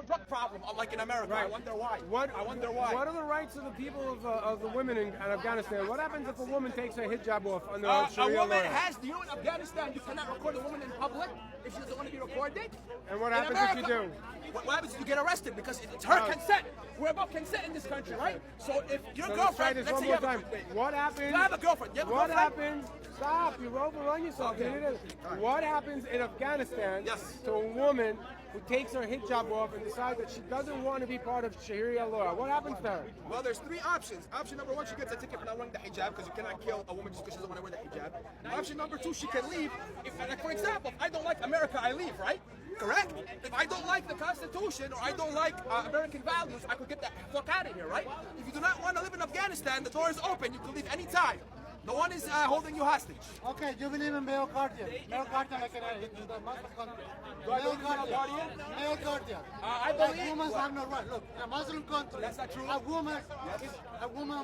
drug problem, unlike in America. Right. I wonder why. I wonder What why. are the rights of the people of the women in Afghanistan? What happens if a woman takes her hijab off under A Sharia woman law? has, you know, in Afghanistan, you cannot record a woman in public if she doesn't want to be recorded. And what In happens if you America, do? What happens if you get arrested? Because it's her consent. We're about consent in this country, right? So if your So girlfriend, let's try this let's one say more you have time. a, What happens? you have a girlfriend. You have a What girlfriend? happens? Stop! You overrun yourself. Okay. What happens in Afghanistan Yes. to a woman who takes her hijab off and decides that she doesn't want to be part of Sharia law? What happens to her? Well, there's three options. Option number one, she gets a ticket for not wearing the hijab because you cannot kill a woman just because she doesn't want to wear the hijab. Option number two, she can leave. Like for example, if I don't like America, I leave, right? Correct? If I don't like the Constitution or I don't like American values, I could get the fuck out of here, right? If you do not want to live in Afghanistan, the door is open. You can leave anytime. No one is holding you hostage. Okay, do you believe in male guardian? Male guardian, like in the Muslim country. Do I Male believe in male guardian? Male guardian. I Like believe- women have no right. Look, in a Muslim country, That's not true. a woman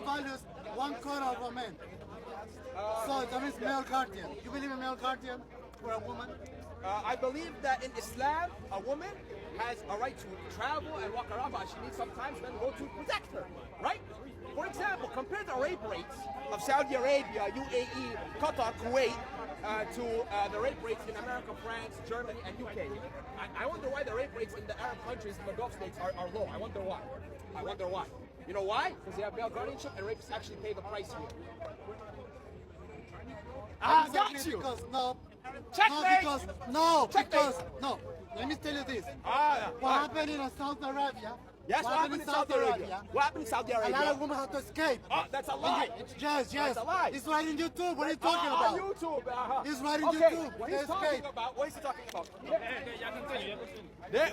values 1/4 of a man. So that means male guardian. You believe in male guardian for a woman? I believe that in Islam, a woman has a right to travel and walk around, but she needs sometimes men go to protect her, right? For example, compare the rape rates of Saudi Arabia, UAE, Qatar, Kuwait, to the rape rates in America, France, Germany, and UK. I wonder why the rape rates in the Arab countries in the Gulf states are low. I wonder why. I wonder why. You know why? Because they have male guardianship and rapists actually pay the price here. I got you. Because no. Checkmate. No. Let me tell you this. Ah, What happened in Saudi Arabia? yes, what happened in Saudi Arabia? What happened in Saudi A lot of Arabia? women have to escape. Oh, that's a lie. Yes. That's a lie. It's right in YouTube. What are you talking On about? YouTube. It's right in Okay, YouTube. What They he's talking escape. about? What is he talking about?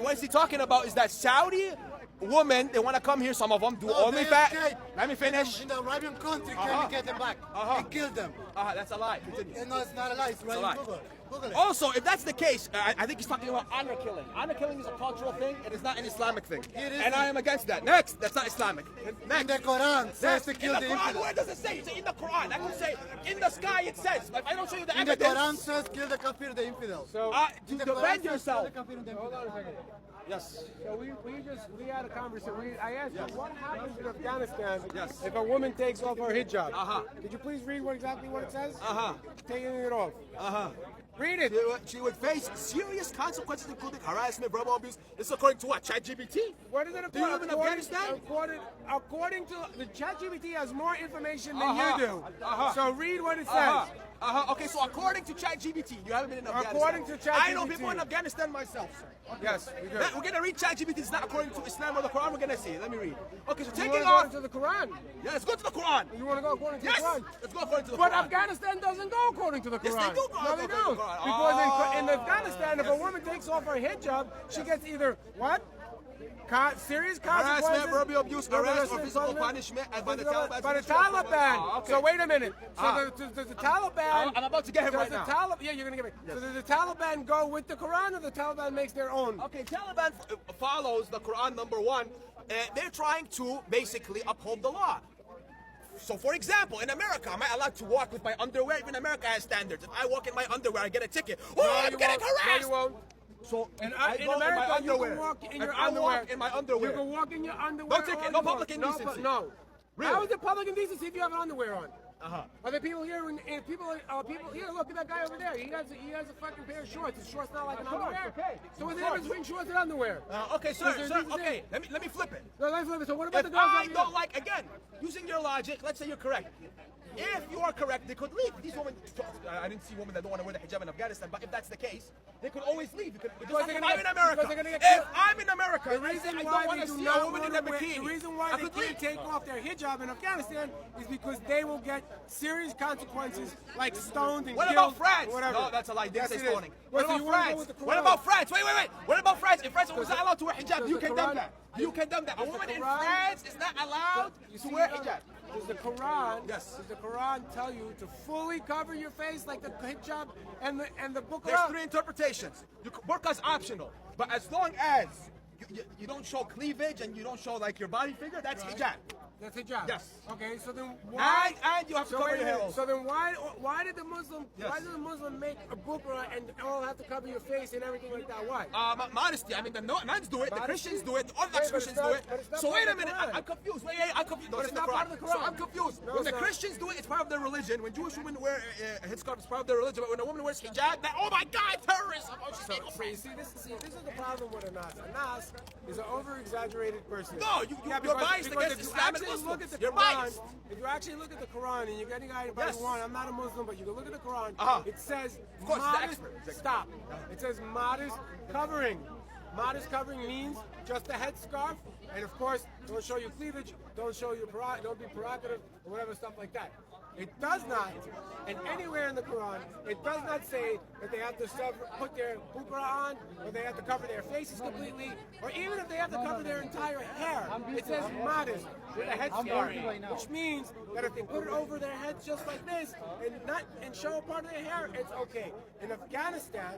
What is he talking about? Is that Saudi women? They want to come here. Some of them do No, only they fat. escape. Let me finish. In the Arabian country, Uh-huh. can you get them back? Uh-huh. They kill them. That's a lie. Continue. No, it's not a lie. It's right a lie. in Google. Google it. Also, if that's the case, I think he's talking about honor killing. Honor killing is a cultural thing. It is not an Islamic thing. It is. And I am against that. Next, that's not Islamic. In the Quran says to in kill the the Quran, infidel. where does it say? It's in the Quran. I can say in the sky it says. But if I don't show you the In the evidence. Quran says kill the kafir, the infidel. So, To In the defend Quran says, yourself. kill the kafir, the hold infidel. on a second. Yes. So we had a conversation. I asked you what happens in Afghanistan Yes. if a woman takes off her hijab. Uh-huh. Could you please read exactly what it says? Uh-huh. Taking it off. Uh-huh. Read it. She would face serious consequences, including harassment, verbal abuse. This is according to what? ChatGPT? What is it? Do you live in Afghanistan? According to the ChatGPT has more information than Uh-huh. you do. Uh-huh. So read what it says. Okay, so according to ChatGPT, you haven't been in Afghanistan. According to I know ChatGPT. people in Afghanistan myself, sir. Yes, we do. We're gonna read ChatGPT. It's not according to Islam or the Quran. We're gonna see it. Let me read. Okay, so You taking want to go off. into the Quran? Yeah, let's go to the Quran. You want to go according to Yes, the Quran? let's go according to the But Quran. Afghanistan doesn't go according to the Quran. Yes, they do go No, they according to don't. the Quran. Because in Oh, Afghanistan, if a woman takes off her hijab, she gets either what? Serious consequences. Harassment, verbal abuse, arrest, or physical punishment by the Taliban. By the Taliban. Oh, okay. So wait a minute. So Ah. does the Taliban? I'm about to get him right now. Yeah, you're gonna get me. So does the Taliban go with the Quran, or the Taliban makes their own? Okay, Taliban follows the Quran, number one. They're trying to basically uphold the law. So, for example, in America, am I allowed to walk with my underwear? Even America has standards. If I walk in my underwear, I get a ticket. Oh, I'm you getting won't. harassed! No, you won't. So, In I go America, in my you underwear. can walk in If your I underwear. walk in my underwear. You can walk in your underwear. No ticket, all no you public want. indecency. No. Really? How is it public indecency if you have an underwear on? Uh-huh. Are there people here? People here. Look at that guy over there. He has a fucking pair of shorts. His shorts not like an Of course, underwear. okay. So what's Of the difference course. between shorts and underwear? Okay, sir, Is there sir, decency? okay, let me flip it. No, let's flip it. So what about If the girls I over don't here? like, again, using your logic, let's say you're correct. If you are correct, they could leave. These women, I didn't see women that don't want to wear the hijab in Afghanistan, but if that's the case, they could always leave. Just Because like they're if gonna I'm get- in America. because they're gonna get If killed. I'm in America, The and I say reason I why don't they want to do see a not woman want in to a wear, bikini. the reason why I they could can't leave. take off their hijab in Afghanistan is because they will get serious consequences like stoned and What killed. about France? or whatever. No, that's a lie. Didn't Yes, say it is. stoning. Well, What so about you wanna go France? with the What Quran? about France? Wait. What about France? If France was not allowed to wear hijab, Does you the condemn Quran- that. You condemn that. A does the woman in Quran- France is not allowed You to see, wear hijab. Does the Quran? Yes. Does the Quran tell you to fully cover your face like the hijab and the book? There's three interpretations. Burqa's optional, but as long as you don't show cleavage and you don't show like your body figure, that's hijab. That's hijab. Yes. Okay, so then why? And you have to cover wait a your hair minute, also. So then why did the Muslim Yes. why did the Muslim make a bukra and all have to cover your face and everything like that? Why? Modesty. I mean, the nuns do it, the Modesty? Christians do it, the Orthodox Wait, but it's Christians not- do it. but it's not So part wait a of the minute, Quran. I'm confused. Wait, I'm confused. No, But it's it's in the not part Quran. of the Quran. So I'm confused. No, When it's the not. Christians do it, it's part of their religion. When Jewish women wear a headscarf, it's part of their religion. But when a woman wears hijab, that, oh my God, terrorism! Oh, she's being So you see, this is the problem with Anas. Anas is an over-exaggerated person. No, you're because- biased because against if you Islam and actually Muslims. look at the You're Quran, biased. if you actually look at the Quran, and you're getting anybody Yes. who want, I'm not a Muslim, but you can look at the Quran. Uh-huh. It says Of course, the modest. expert. Stop. It says modest covering. Modest covering means just a headscarf, and of course, don't show your cleavage, don't show your don't be provocative, or whatever stuff like that. It does not, and anywhere in the Quran, it does not say that they have to put their bukra on, or they have to cover their faces completely, or even if they have to cover their entire hair. It says modest with a headscarf, which means that if they put it over their heads just like this and show a part of their hair, it's okay. In Afghanistan,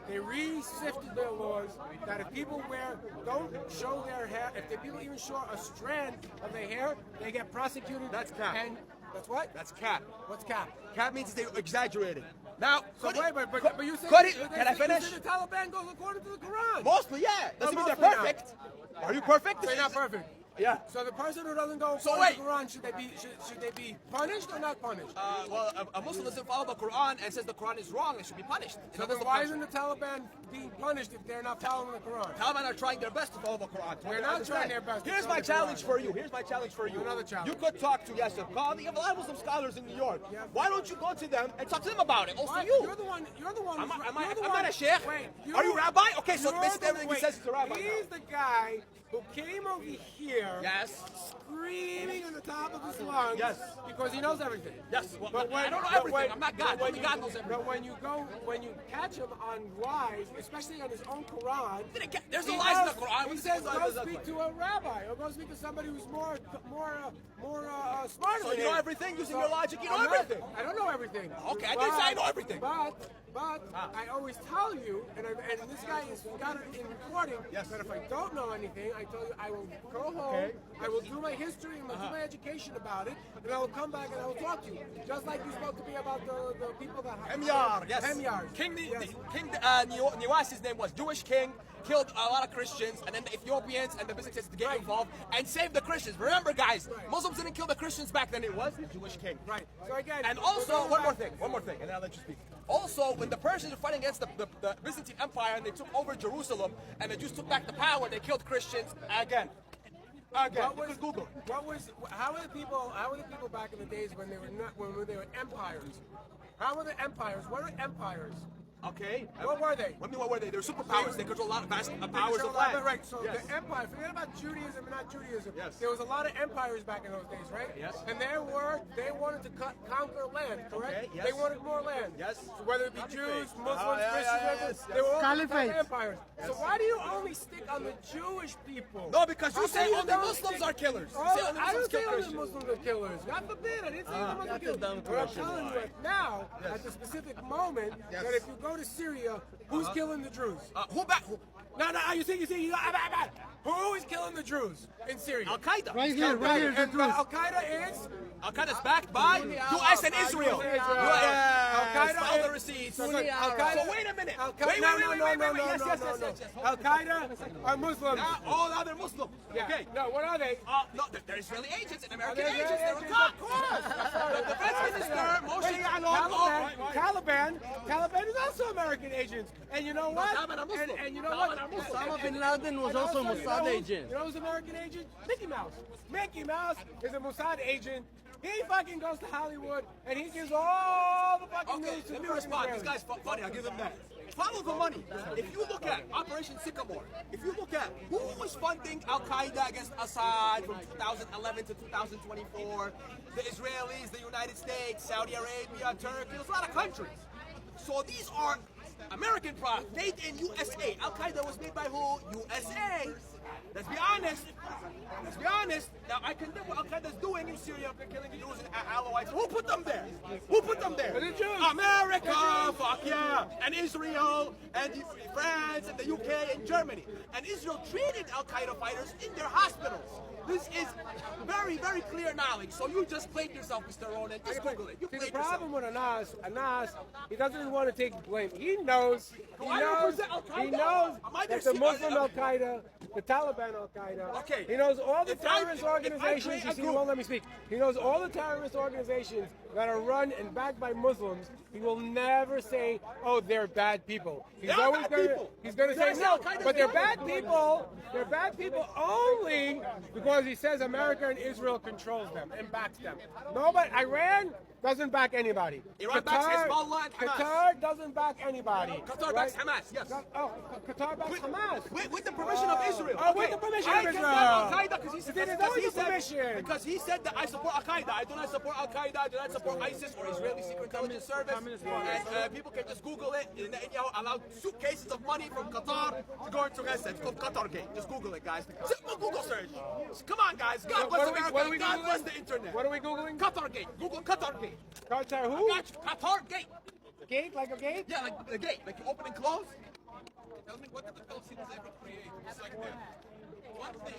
they re-sifted their laws that if people don't show their hair, if the people even show a strand of their hair, they get prosecuted. That's cap. And that's what? That's cap. What's cap? Cap means they exaggerated. Now, So wait, but you said can I finish? You said the Taliban goes according to the Quran. Mostly, yeah. Doesn't mean they're mostly not. perfect. Are you perfect? They're not perfect. Yeah. So the person who doesn't go So according to wait. the Quran, should they be punished or not punished? Well, a Muslim doesn't follow the Quran and says the Quran is wrong and should be punished. So then why isn't the Taliban being punished if they're not following the Quran? Taliban are trying their best to follow the Quran. They're not trying their best to Here's follow my the challenge Quran. for you. Here's my challenge for you. Another challenge. You could talk to Yasser Qadhi. You have a lot of Muslim scholars in New York. Yeah. Why don't you go to them and talk to them about it? Also Why- you. You're the one. You're the one. I'm you're the not a sheikh. Wait, Are you rabbi? Okay, so you're basically the- everything he wait, says is a rabbi. He's the guy who came over here. Yes. Screaming at the top of his lungs. Yes. Because he knows everything. Yes. Well, But I don't know but everything. I'm not God. but Only God knows everything. But when you catch him on lies, especially on his own Quran, There's no he lies in goes- the Quran. He What says, lies go is that speak like? to a rabbi, or go speak to somebody who's more smarter So than you know him. everything? Using your logic, you know I'm not- everything. I don't know everything. Okay, I didn't say I know everything. But I always tell you, and this guy has got it in recording, Yes. that if I don't know anything, I tell you I will go home, I will do my history and do my education about it, and I will come back and I will talk to you. Just like you spoke to me about the people that Hemyar, yes. Hemyars. King Yes. Niwasi's name was Jewish king, killed a lot of Christians, and then the Ethiopians and the Byzantines to get involved and save the Christians. Remember, guys, Muslims didn't kill the Christians back then. It was the Jewish king. Right. So again, And also, one more thing, and then I'll let you speak. Also, when the Persians were fighting against the Byzantine Empire and they took over Jerusalem and the Jews took back the power, they killed Christians again. What You was could Google. How were the people back in the days when they were empires? How were the empires? What are empires? Okay. What were they? What were they? They were superpowers. They control a lot of vast They powers control of a lot land. Right. So Yes. the empire. Forget about Judaism and not Judaism. Yes. There was a lot of empires back in those days, right? Yes. And they wanted to conquer land, correct? Okay, yes. They wanted more land. Yes. So whether it be Jews, Muslims, yeah, Christians, yes, they were all Caliphate. empires. So why do you only stick on the Jewish people? No, because you How say come only don't Muslims stick- are killers. You Oh, say only I Muslims didn't say kill only Christians. Muslims are killers. God forbid, I didn't say only Muslims are killers. But I'm telling you right now, at the specific moment, Yes. that if you go to Syria, who's killing the Jews? Who back? No, you see, who is killing the Jews in Syria? Al Qaeda. Right here, the And truth. Al Qaeda is Al Qaeda is backed by U.S. and Israel. Al-Qaeda All the is- receipts. So So wait a minute. Al Wait. Yes. Al Qaeda are Muslims. All other Muslim. Yeah. Okay. No, what are they? No, they're Israeli agents and American They're agents. Israeli They're agents. caught. The defense minister, Moshe Ya'alon. Taliban is also American agents. And you know what? Taliban are Muslim. And you know what? Taliban are Muslim. Osama bin Laden was also a Mossad agent. You know who's an American agent? Mickey Mouse. Mickey Mouse is a Mossad agent. He fucking goes to Hollywood and he gives all the fucking Okay, news to let me the respond. This Israelis. guy's funny. I'll give him that. Follow the money. If you look at Operation Sycamore, if you look at who was funding Al Qaeda against Assad from 2011 to 2024, the Israelis, the United States, Saudi Arabia, Turkey, there's a lot of countries. So these are American products made in USA. Al Qaeda was made by who? USA. Let's be honest. Let's be honest. Now, I condemn what Al Qaeda is doing in Syria, killing Jews and Alawites. Who put them there? Who put them there? The Jews. America, fuck yeah, and Israel, and France, and the UK, and Germany. And Israel treated Al Qaeda fighters in their hospitals. This is very, very clear knowledge. So you just played yourself, Mr. Ronan. Just Google it. You See, played the problem yourself. with Anas, he doesn't want to take blame. He knows I represent Al Qaeda. he knows Am I that their the Muslim Al secret? Qaeda, the Taliban Al Qaeda. Okay. He knows all the If I- terrorist if I organizations. create a You see, he group- won't let me speak. He knows all the terrorist organizations that are run and backed by Muslims. He will never say, "Oh, they're bad people." He's They are always bad gonna. people. He's gonna say There's no, Al Qaeda but they're there. bad people. They're bad people only because he says America and Israel controls them and backs them. Nobody. Iran doesn't back anybody. Iran backs Hezbollah and Hamas. Qatar doesn't back anybody. Qatar backs Hamas, yes. Oh, Qatar backs Hamas. With the permission of Israel. Oh, with the permission of I condemn Israel. Al Qaeda because he said, There's because always he a said- permission. because he said that I support Al Qaeda. I do not support Al Qaeda. I do not support ISIS or Israeli Secret Intelligence Service. And people can just Google it. Netanyahu allowed suitcases of money from Qatar to go into Gaza. It's called Qatar Gate. Just Google it, guys. Simple Google search. Come on, guys. God bless America. what are we God bless Googling? the internet. What are we Googling? Qatar Gate. Google Qatar Gate. Qatar I who? got you. Qatar Gate. Gate, like a gate? Yeah, like the gate, like you open and close. Tell me what did the Palestinians ever create? It's like that. What they